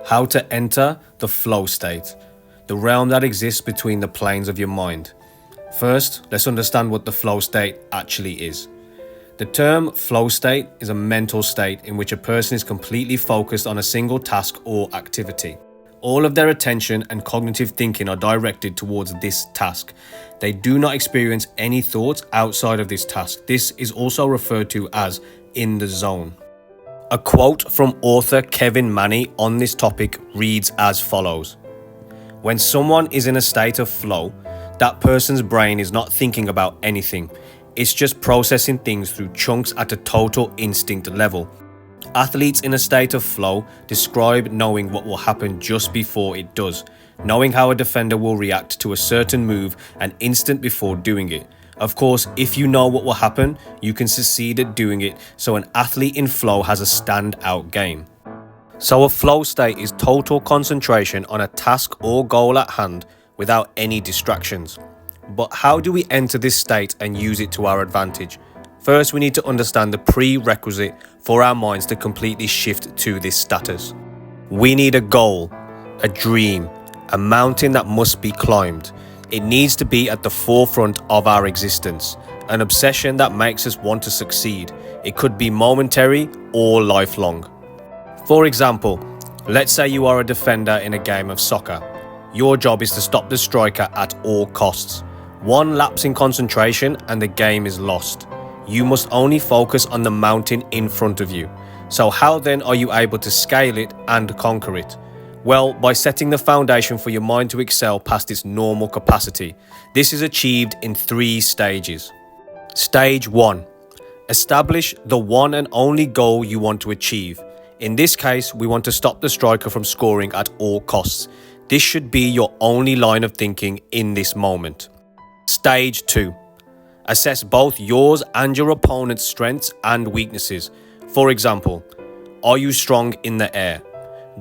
How to enter the flow state, the realm that exists between the planes of your mind. First, let's understand what the flow state actually is. The term flow state is a mental state in which a person is completely focused on a single task or activity. All of their attention and cognitive thinking are directed towards this task. They do not experience any thoughts outside of this task. This is also referred to as in the zone. A quote from author Kevin Manny on this topic reads as follows: "When someone is in a state of flow, that person's brain is not thinking about anything. It's just processing things through chunks at a total instinct level. Athletes in a state of flow describe knowing what will happen just before it does, knowing how a defender will react to a certain move an instant before doing it. Of course, if you know what will happen, you can succeed at doing it, so an athlete in flow has a standout game." So a flow state is total concentration on a task or goal at hand without any distractions. But how do we enter this state and use it to our advantage? First, we need to understand the prerequisite for our minds to completely shift to this status. We need a goal, a dream, a mountain that must be climbed. It needs to be at the forefront of our existence, an obsession that makes us want to succeed. It could be momentary or lifelong. For example, let's say you are a defender in a game of soccer. Your job is to stop the striker at all costs. One lapse in concentration and the game is lost. You must only focus on the mountain in front of you. So how then are you able to scale it and conquer it? Well, by setting the foundation for your mind to excel past its normal capacity. This is achieved in 3 stages. Stage 1. Establish the one and only goal you want to achieve. In this case, we want to stop the striker from scoring at all costs. This should be your only line of thinking in this moment. Stage 2. Assess both yours and your opponent's strengths and weaknesses. For example, are you strong in the air?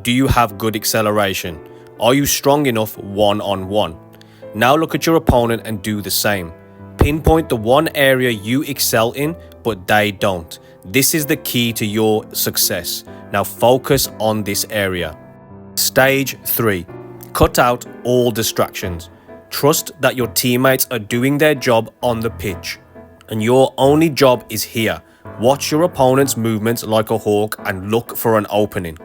Do you have good acceleration? Are you strong enough one-on-one? Now look at your opponent and do the same. Pinpoint the one area you excel in, but they don't. This is the key to your success. Now focus on this area. Stage 3. Cut out all distractions. Trust that your teammates are doing their job on the pitch, and your only job is here. Watch your opponent's movements like a hawk and look for an opening.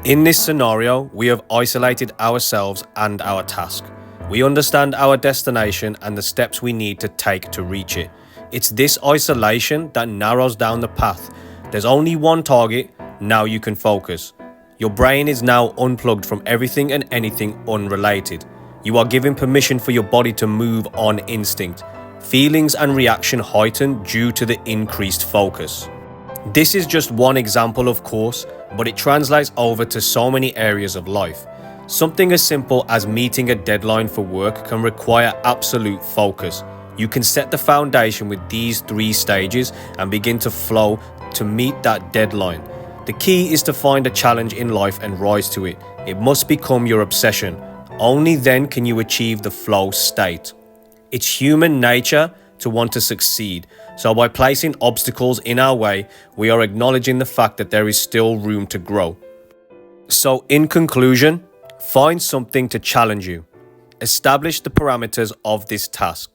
In this scenario, we have isolated ourselves and our task. We understand our destination and the steps we need to take to reach it. It's this isolation that narrows down the path. There's only one target, now you can focus. Your brain is now unplugged from everything and anything unrelated. You are given permission for your body to move on instinct. Feelings and reaction heighten due to the increased focus. This is just one example, of course, but it translates over to so many areas of life. Something as simple as meeting a deadline for work can require absolute focus. You can set the foundation with these 3 stages and begin to flow to meet that deadline. The key is to find a challenge in life and rise to it. It must become your obsession. Only then can you achieve the flow state. It's human nature to want to succeed. So by placing obstacles in our way, we are acknowledging the fact that there is still room to grow. So in conclusion, find something to challenge you. Establish the parameters of this task.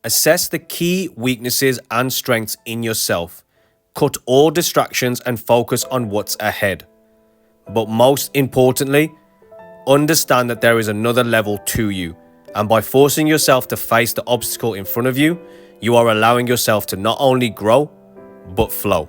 Assess the key weaknesses and strengths in yourself. Cut all distractions and focus on what's ahead. But most importantly, understand that there is another level to you. And by forcing yourself to face the obstacle in front of you, you are allowing yourself to not only grow, but flow.